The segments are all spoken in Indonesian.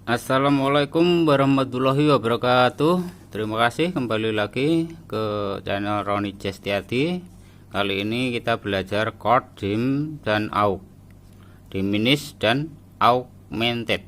Assalamualaikum warahmatullahi wabarakatuh. Terima kasih kembali lagi ke channel Roni Cestiadi. Kali ini kita belajar chord dim dan aug, diminished dan augmented.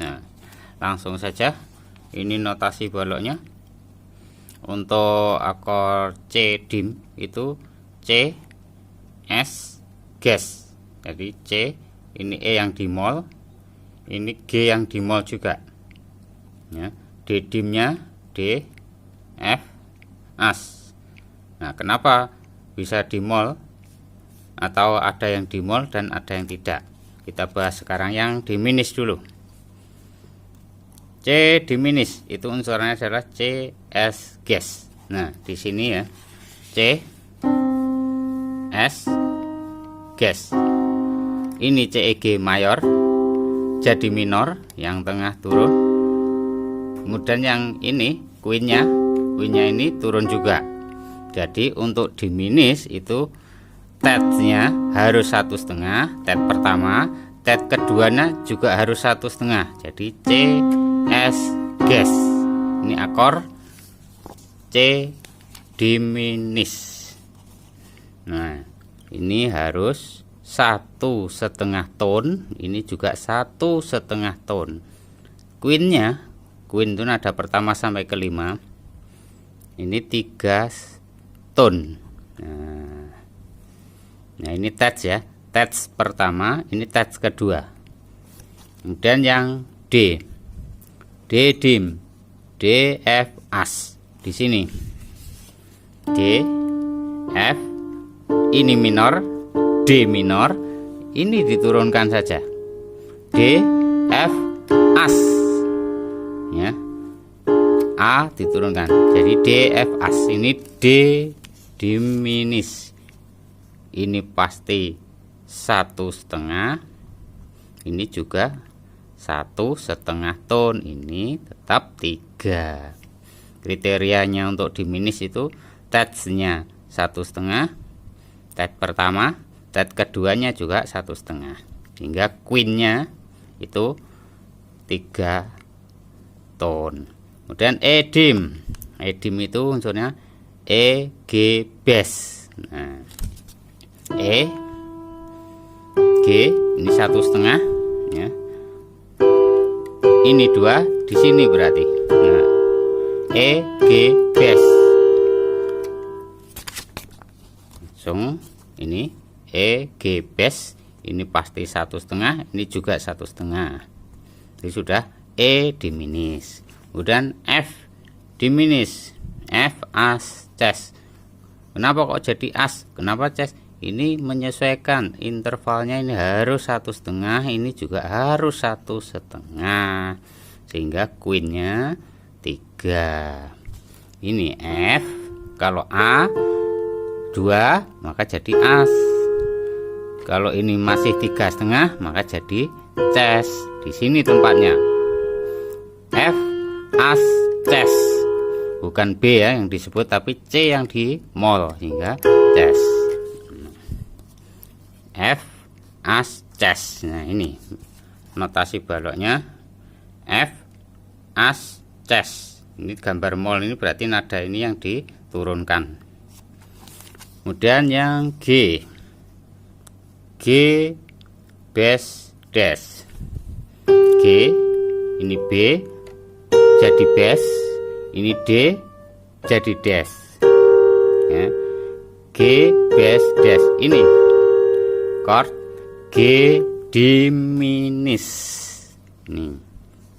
Nah, langsung saja. Ini notasi baloknya. Untuk akor C dim itu C S gas. Jadi C ini E yang dimol, ini G yang dimol juga ya. D dimnya D F as. Nah, kenapa bisa dimol atau ada yang dimol dan ada yang tidak? Kita bahas sekarang yang diminished dulu. C diminished itu unsurnya adalah C S gas. Nah, di sini ya, C S gas. Ini C E G mayor jadi minor, yang tengah turun. Kemudian yang ini Queennya ini turun juga. Jadi untuk diminished itu tetnya harus 1/2, tet pertama, tet keduanya juga harus 1/2. Jadi C S gas. Ini akor C diminished. Nah, ini harus 1/2 tone, ini juga 1/2 tone. Queen itu nada pertama sampai kelima, ini 3 tone. Nah, ini touch ya, touch pertama, ini touch kedua. Kemudian yang D dim, D F as di sini, D F ini minor, D minor, ini diturunkan saja, D F as ya, A diturunkan, jadi D F as. Ini D diminished, ini pasti 1/2, ini juga 1/2 tone, ini tetap 3. Kriterianya untuk diminished itu touch-nya 1/2, tet pertama, tet keduanya juga 1/2, sehingga Queennya itu 3 tone. Kemudian E dim itu unsurnya E G bass. Nah, E G ini 1/2 ya, ini 2 di sini berarti. Nah, E G bass langsung ini E G bass, ini pasti 1/2, ini juga 1/2. Ini sudah E diminished. Kemudian F diminished, F as ces. Kenapa kok jadi as? Kenapa ces? Ini menyesuaikan intervalnya, ini harus 1/2, ini juga harus 1/2, sehingga Queennya 3. Ini F, kalau A 2 maka jadi as. Kalau ini masih 3/2 maka jadi ces. Di sini tempatnya F as ces, bukan B ya yang disebut, tapi C yang dimol, sehingga ces. F as ces. Nah, ini notasi baloknya F as ces. Ini gambar mol, ini berarti nada ini yang diturunkan. Kemudian yang G bass dash. G ini B jadi bass, ini D jadi dash ya. G bass dash, ini chord G diminished, ini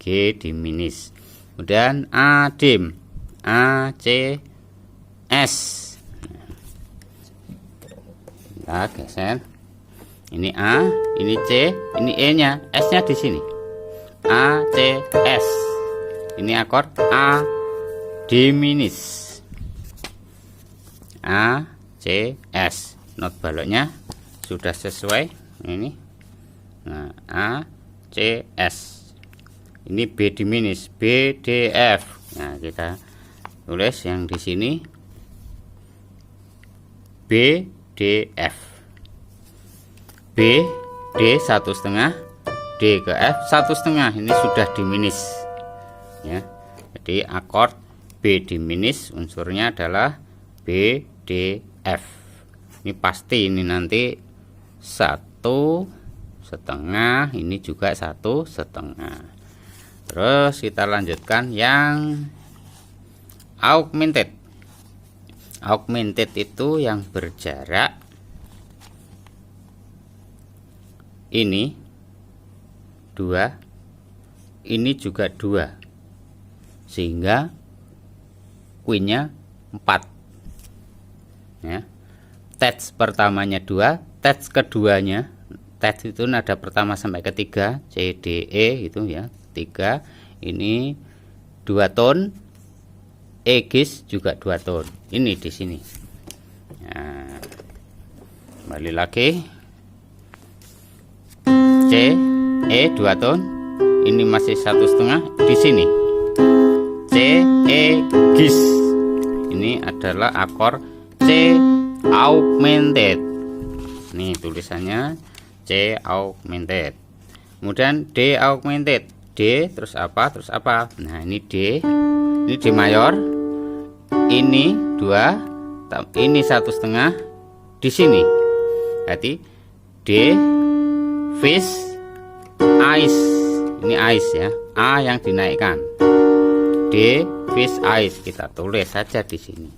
G diminished. Kemudian A dim, A C S. Nah, geser. Ini A, ini C, ini E nya, S nya di sini. A C S. Ini akor A diminished. A C S. Not baloknya sudah sesuai ini. Nah, A C S. Ini B diminished, B D F. Nah, kita tulis yang di sini B D F. B D 1/2, D ke F 1/2, ini sudah diminis ya. Jadi akord B diminis unsurnya adalah B, D, F. Ini pasti, ini nanti 1/2, ini juga 1/2. Terus kita lanjutkan yang augmented. Augmented itu yang berjarak ini 2, ini juga 2, sehingga kuinnya 4 ya. Tats pertamanya 2, tats keduanya, tats itu nada pertama sampai ketiga, C, D, E itu ya, 3, ini 2 ton, E gis juga 2 ton, ini di sini. Nah, kembali lagi, C, E 2 ton, ini masih 1/2 di sini. C, E gis, ini adalah akor C augmented. Nih tulisannya C augmented. Kemudian D augmented, D terus apa? Terus apa? Nah ini D, ini D mayor, ini 2, ini 1/2 di sini. Berarti D fish ice, ini ice ya, A yang dinaikkan. D fish ice, kita tulis saja di sini.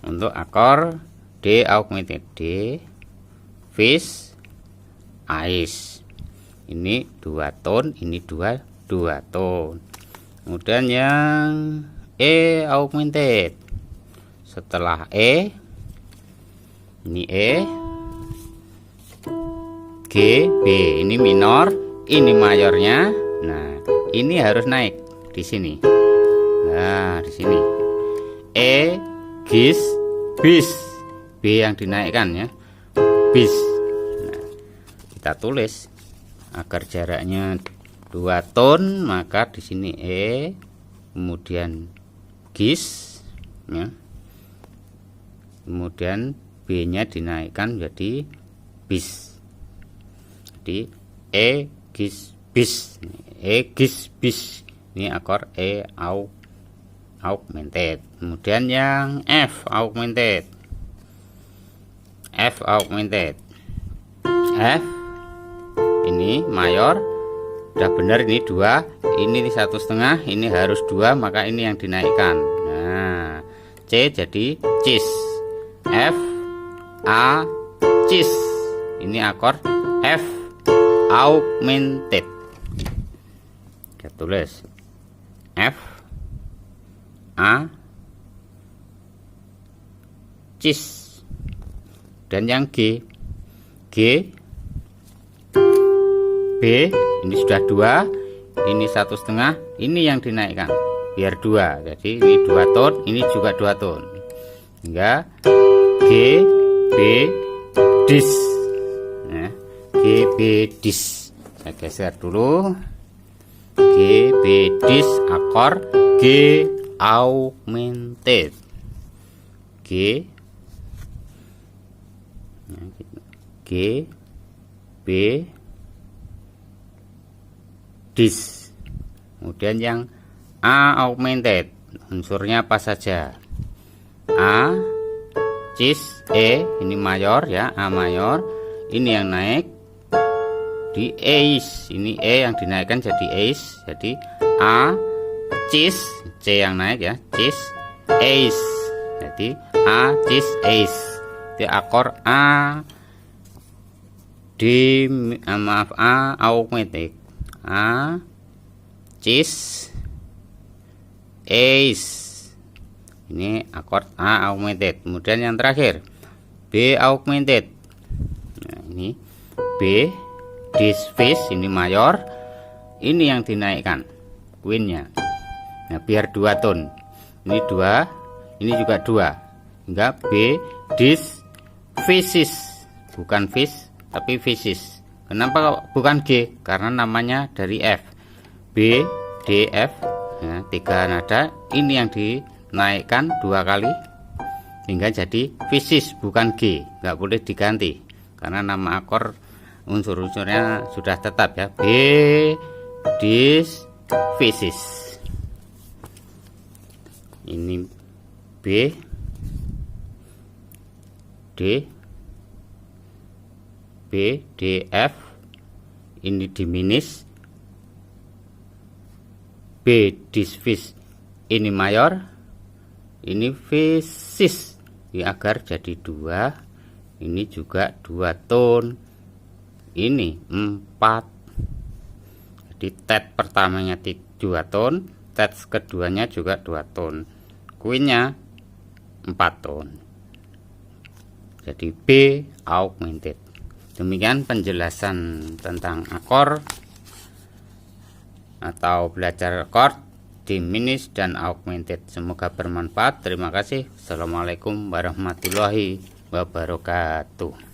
Untuk akor D augmented, D fish ice. Ini 2 ton, ini 2 ton. Kemudian yang E augmented. Setelah E, ini E, G, B, ini minor, ini mayornya. Nah, ini harus naik di sini. Nah, di sini. E, gis, bis. B yang dinaikkan ya. Bis. Nah, kita tulis agar jaraknya 2 ton, maka di sini E, kemudian gis ya. Kemudian B-nya dinaikkan jadi bis. Di E gis bis, E gis bis, ini akor E augmented. Kemudian yang F augmented, F augmented, F ini mayor, udah benar, ini 2, ini 1/2, ini harus 2, maka ini yang dinaikkan. Nah C jadi cis, F A cis, ini akor F augmented. Kita tulis F A cis. Dan yang G, G B, ini sudah 2, ini 1/2, ini yang dinaikkan biar 2, jadi ini 2 ton, ini juga 2 ton, hingga G B dis ya. G B dis, saya geser dulu. G B dis akor G augmented, G G B dis. Kemudian yang A augmented, unsurnya apa saja? A cis, E ini mayor ya, A mayor, ini yang naik di ace, ini E yang dinaikkan jadi ace, jadi A cis, C yang naik ya, cis ace, jadi A cis ace. Di akor A di maaf A augmented, A cis ace, ini akord A augmented. Kemudian yang terakhir B augmented, nah ini B dis fish, ini mayor, ini yang dinaikkan queennya. Nah biar 2 ton, ini 2, ini juga 2, hingga B dis fishes, bukan fish tapi fishes. Kenapa bukan G? Karena namanya dari F, B D F ya, 3 nada, ini yang dinaikkan 2 kali hingga jadi fishes, bukan G, nggak boleh diganti karena nama akor unsur-unsurnya sudah tetap ya. B dis fisis. Ini B D B D F, ini diminis, B disfis, ini mayor, ini fisis ya, agar jadi 2. Ini juga 2 tone, ini 4. Jadi tet pertamanya 2 tone, tet keduanya juga 2 tone, kuinnya 4 tone. Jadi B augmented. Demikian penjelasan tentang akor atau belajar chord diminished dan augmented. Semoga bermanfaat. Terima kasih. Assalamualaikum warahmatullahi wabarakatuh.